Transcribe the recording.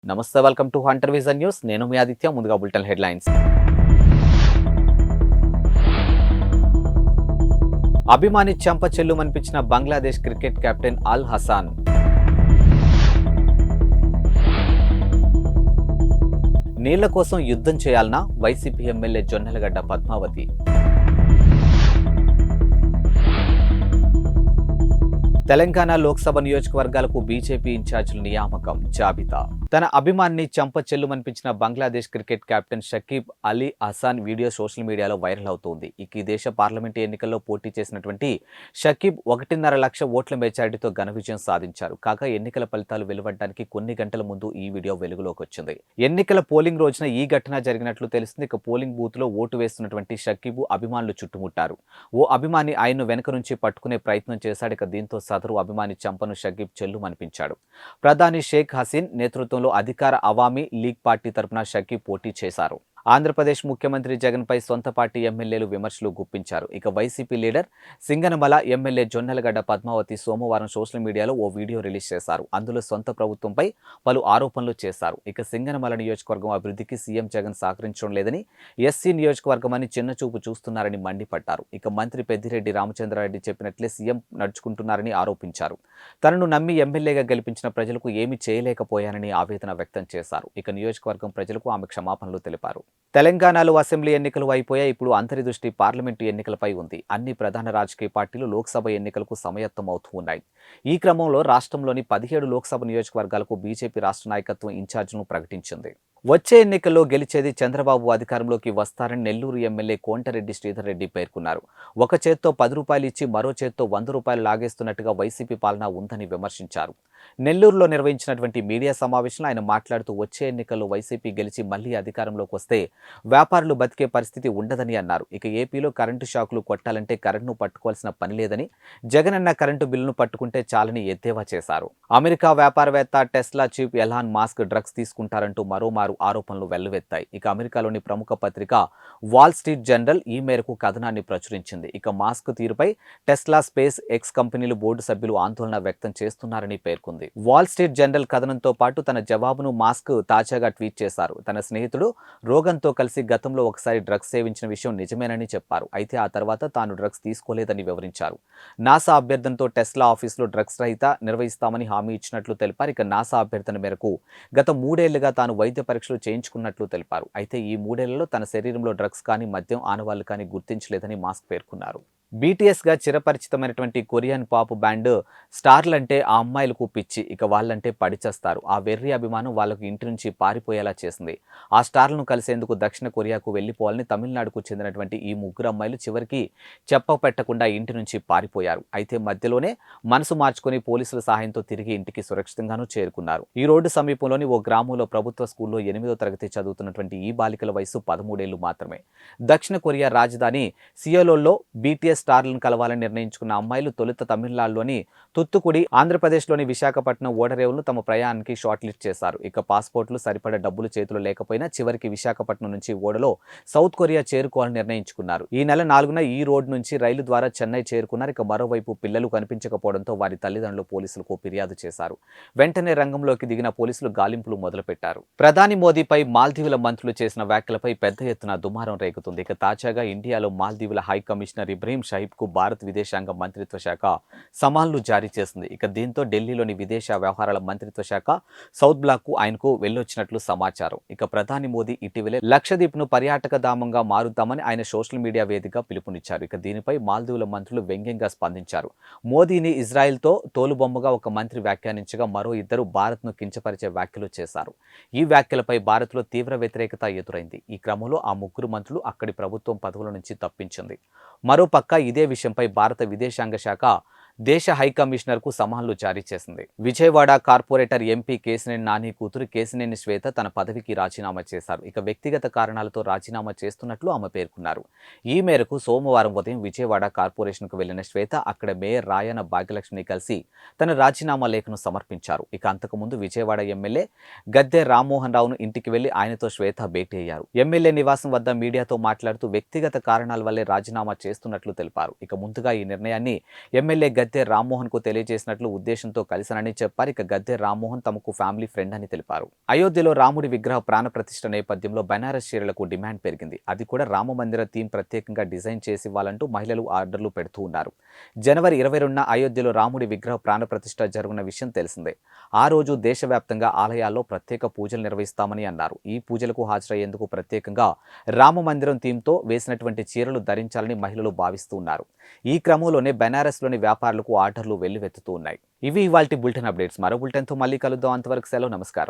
నమస్తే, welcome to Hunter Vision News. నేను మీ ఆదిత్య. ముందుగా బులెటిన్ హెడ్లైన్స్. అభిమాని చెంప చెల్లుమనిపించిన బంగ్లాదేశ్ క్రికెట్ కెప్టెన్ అల్ హసాన్. నీళ్ల కోసం యుద్ధం చేయాలన్నా వైసీపీ ఎమ్మెల్యే జొన్నలగడ్డ పద్మావతి. తెలంగాణ లోక్సభ నియోజకవర్గాలకు బీజేపీ ఇన్ఛార్జీల నియామకం జాబితా. తన అభిమానిని చెంప చెల్లుమనిపించిన Bangladesh cricket captain Shakib Ali Hasan video social మీడియాలో వైరల్ అవుతోంది. ఈ దేశ పార్లమెంటు ఎన్నికల్లో పోటీ చేసినటువంటి షకీబ్ 1.5 లక్ష ఓట్ల మెజారిటీతో ఘన విజయం సాధించారు. కాగా ఎన్నికల ఫలితాలు వెలువడడానికి కొన్ని గంటల ముందు ఈ వీడియో వెలుగులోకి వచ్చింది. ఎన్నికల పోలింగ్ రోజున ఈ ఘటన జరిగినట్లు తెలిసింది. పోలింగ్ బూత్ లో ఓటు వేస్తున్నటువంటి షకీబ్ అభిమానులు చుట్టుముట్టారు. ఓ అభిమాని ఆయన్ను వెనక నుంచి పట్టుకునే ప్రయత్నం చేశాడు. దీంతో సదరు అభిమాని చెంపను షకీబ్ చెల్లుమనిపించాడు. ప్రధాని షేక్ హసీన్ నేతృత్వంలో అధికార అవామీ లీగ్ పార్టీ తరపున షకీబ్ పోటీ చేశారు. ఆంధ్రప్రదేశ్ ముఖ్యమంత్రి జగన్పై సొంత పార్టీ ఎమ్మెల్యేలు విమర్శలు గుప్పించారు. YCP leader Singanamala MLA Jonnalagadda Padmavathi సోమవారం సోషల్ మీడియాలో ఓ వీడియో రిలీజ్ చేశారు. అందులో సొంత ప్రభుత్వంపై పలు ఆరోపణలు చేశారు. సింగనమల నియోజకవర్గం అభివృద్ధికి సీఎం జగన్ సహకరించడం లేదని, ఎస్సీ నియోజకవర్గం అని చిన్నచూపు చూస్తున్నారని మండిపడ్డారు. మంత్రి పెద్దిరెడ్డి రామచంద్రారెడ్డి చెప్పినట్లే సీఎం నడుచుకుంటున్నారని ఆరోపించారు. తనను నమ్మి ఎమ్మెల్యేగా గెలిపించిన ప్రజలకు ఏమీ చేయలేకపోయానని ఆవేదన వ్యక్తం చేశారు. నియోజకవర్గం ప్రజలకు ఆమె క్షమాపణలు తెలిపారు. తెలంగాణలో అసెంబ్లీ ఎన్నికలు అయిపోయాయి. ఇప్పుడు అందరి దృష్టి పార్లమెంటు ఎన్నికలపై ఉంది. అన్ని ప్రధాన రాజకీయ పార్టీలు లోక్సభ ఎన్నికలకు సమాయత్తమవుతూ ఉన్నాయి. ఈ క్రమంలో రాష్ట్రంలోని 17 లోక్సభ నియోజకవర్గాలకు బీజేపీ రాష్ట్ర నాయకత్వం ఇన్ఛార్జ్ను ప్రకటించింది. వచ్చే ఎన్నికల్లో గెలిచేది చంద్రబాబు అధికారంలోకి వస్తారని నెల్లూరు ఎమ్మెల్యే కోంటరెడ్డి శ్రీధర్ రెడ్డి పేర్కొన్నారు. ఒక చేత్తో 10 రూపాయలు ఇచ్చి మరో చేత్తో 100 రూపాయలు లాగేస్తున్నట్టుగా వైసీపీ పాలన ఉందని విమర్శించారు. నెల్లూరులో నిర్వహించినటువంటి మీడియా సమావేశంలో ఆయన మాట్లాడుతూ వచ్చే ఎన్నికల్లో వైసీపీ గెలిచి మళ్లీ అధికారంలోకి వస్తే వ్యాపారులు బతికే పరిస్థితి ఉండదని అన్నారు. ఏపీలో కరెంటు షాకులు కొట్టాలంటే కరెంటును పట్టుకోవాల్సిన పని లేదని, జగనన్న కరెంటు బిల్లును పట్టుకుంటే చాలని ఎద్దేవా చేశారు. అమెరికా వ్యాపారవేత్త Tesla chief Elon Musk drugs తీసుకుంటారంటూ మరోమారు ఆరోపణలు వెల్లువెత్తాయి. అమెరికాలోని ప్రముఖ పత్రిక వాల్ స్ట్రీట్ జర్నల్ ఈ మేరకు కథనాన్ని ప్రచురించింది. మాస్క్ తీరుపై టెస్లా, స్పేస్ ఎక్స్ కంపెనీలు బోర్డు సభ్యులు ఆందోళన వ్యక్తం చేస్తున్నారని పేర్కొంది. వాల్ స్ట్రీట్ జర్నల్ కథనంతో పాటు తన జవాబును మాస్క్ తాజాగా ట్వీట్ చేశారు. తన స్నేహితుడు రోగన్తో కలిసి గతంలో ఒకసారి డ్రగ్స్ సేవించిన విషయం నిజమేనని చెప్పారు. అయితే ఆ తర్వాత తాను డ్రగ్స్ తీసుకోలేదని వివరించారు. నాసా అభ్యర్థనతో టెస్లా ఆఫీసులో డ్రగ్స్ రహిత నిర్వహిస్తామని హామీ ఇచ్చినట్లు తెలిపారు. నాసా అభ్యర్థన మేరకు గత 3 ఏళ్లుగా తాను వైద్య పరీక్షలు చేయించుకున్నట్లు తెలిపారు. అయితే ఈ 3 ఏళ్లలో తన శరీరంలో డ్రగ్స్ కానీ మద్యం ఆనవాళ్లు కానీ గుర్తించలేదని మాస్క్ పేర్కొన్నారు. బీటీఎస్ గా చిరపరిచితమైనటువంటి కొరియన్ పాప్ బ్యాండ్ స్టార్లంటే ఆ అమ్మాయిలకు పిచ్చి. వాళ్ళంటే పడిచేస్తారు. ఆ వెర్రి అభిమానం వాళ్ళకు ఇంటి నుంచి పారిపోయేలా చేసింది. ఆ స్టార్లను కలిసేందుకు దక్షిణ కొరియాకు వెళ్లిపోవాలని తమిళనాడుకు చెందినటువంటి ఈ 3 అమ్మాయిలు చివరికి చెప్పపెట్టకుండా ఇంటి నుంచి పారిపోయారు. అయితే మధ్యలోనే మనసు మార్చుకుని పోలీసుల సహాయంతో తిరిగి ఇంటికి సురక్షితంగానూ చేరుకున్నారు. ఈ రోడ్డు సమీపంలోని ఓ గ్రామంలో ప్రభుత్వ స్కూల్లో 8వ తరగతి చదువుతున్నటువంటి ఈ బాలికల వయసు 13 ఏళ్లు మాత్రమే. దక్షిణ కొరియా రాజధాని సియోల్లో బీటీఎస్ స్టార్లను కలవాలని నిర్ణయించుకున్న అమ్మాయిలు తొలుత తమిళనాడులోని తుత్తుకుడి, ఆంధ్రప్రదేశ్లోని విశాఖపట్నం ఓడరేవులను తమ ప్రయాణానికి షార్ట్ లిస్ట్ చేశారు. పాస్పోర్ట్లు సరిపడ డబ్బులు చేతులు లేకపోయినా చివరికి విశాఖపట్నం నుంచి ఓడలో సౌత్ కొరియా చేరుకోవాలని నిర్ణయించుకున్నారు. ఈ నెల 4న ఈ రోడ్డు నుంచి రైలు ద్వారా చెన్నై చేరుకున్నారు. మరోవైపు పిల్లలు కనిపించకపోవడంతో వారి తల్లిదండ్రులు పోలీసులకు ఫిర్యాదు చేశారు. వెంటనే రంగంలోకి దిగిన పోలీసులు గాలింపులు మొదలుపెట్టారు. ప్రధాని మోదీపై మాల్దీవుల మంత్రులు చేసిన వ్యాఖ్యలపై పెద్ద ఎత్తున దుమారం రేగుతుంది. తాజాగా ఇండియాలో మాల్దీవుల హై కమిషనర్ ఇబ్రహీం షహీబ్ కు భారత విదేశాంగ మంత్రిత్వ శాఖ సమన్లు జారీ చేసింది. దీంతో ఢిల్లీలోని విదేశ వ్యవహారాల మంత్రిత్వ శాఖ సౌత్ బ్లాక్ కు ఆయనకు వెళ్లొచ్చినట్లు సమాచారం. ప్రధాని మోదీ ఇటీవలే లక్షద్వీప్ ను పర్యాటక ధామంగా మారుద్దామని ఆయన సోషల్ మీడియా వేదికగా పిలుపునిచ్చారు. దీనిపై మాల్దీవుల మంత్రులు వ్యంగ్యంగా స్పందించారు. మోదీని ఇజ్రాయెల్తో తోలుబొమ్మగా ఒక మంత్రి వ్యాఖ్యానించగా మరో 2 భారత్ ను కించపరిచే వ్యాఖ్యలు చేశారు. ఈ వ్యాఖ్యలపై భారత్లో తీవ్ర వ్యతిరేకత ఎదురైంది. ఈ క్రమంలో ఆ 3 మంత్రులు అక్కడి ప్రభుత్వం పదవుల నుంచి తప్పించింది. మరోపక్క ఇదే విషయంపై భారత విదేశాంగ శాఖ దేశ హై కమిషనర్ కు సమన్లు జారీ చేసింది. విజయవాడ కార్పొరేటర్ ఎంపీ కేశినేని నాని కూతురు కేశినేని శ్వేత తన పదవికి రాజీనామా చేశారు. వ్యక్తిగత కారణాలతో రాజీనామా చేస్తున్నట్లు ఆమె పేర్కొన్నారు. ఈ మేరకు సోమవారం ఉదయం విజయవాడ కార్పొరేషన్కు వెళ్లిన శ్వేత అక్కడ మేయర్ రాయన భాగ్యలక్ష్మిని కలిసి తన రాజీనామా లేఖను సమర్పించారు. అంతకుముందు విజయవాడ ఎమ్మెల్యే గద్దె రామ్మోహన్ రావును ఇంటికి వెళ్లి ఆయనతో శ్వేత భేటీ అయ్యారు. ఎమ్మెల్యే నివాసం వద్ద మీడియాతో మాట్లాడుతూ వ్యక్తిగత కారణాల వల్లే రాజీనామా చేస్తున్నట్లు తెలిపారు. ముందుగా ఈ నిర్ణయాన్ని ఎమ్మెల్యే గద్దె గద్దె రామ్మోహన్ కు తెలియజేసినట్లు ఉద్దేశంతో కలిశానని చెప్పారు. ఇక గద్దె రామ్మోహన్ తమకు ఫ్యామిలీ ఫ్రెండ్ అని తెలిపారు. అయోధ్యలో రాముడి విగ్రహ ప్రాణ ప్రతిష్ఠ నేపథ్యంలో బనారస్ చీరలకు డిమాండ్ పెరిగింది. అది కూడా రామ మందిర థీమ్ ప్రత్యేకంగా డిజైన్ చేసి ఇవ్వాలంటూ మహిళలు ఆర్డర్లు పెడుతూ ఉన్నారు. జనవరి 22న అయోధ్యలో రాముడి విగ్రహ ప్రాణ ప్రతిష్ఠ జరుగున్న విషయం తెలిసిందే. ఆ రోజు దేశవ్యాప్తంగా ఆలయాల్లో ప్రత్యేక పూజలు నిర్వహిస్తామని అన్నారు. ఈ పూజలకు హాజరయ్యేందుకు ప్రత్యేకంగా రామ మందిరం థీమ్తో వేసినటువంటి చీరలు ధరించాలని మహిళలు భావిస్తూ ఉన్నారు. ఈ క్రమంలోనే బెనారస్లోని వ్యాపారులకు ఆర్డర్లు వెల్లువెత్తుతూ ఉన్నాయి. ఇవి ఇవాల్టి బులెటిన్ అప్డేట్స్. మరో బులెటిన్తో మళ్ళీ కలుద్దాం. అంతవరకు సెలవు. నమస్కారం.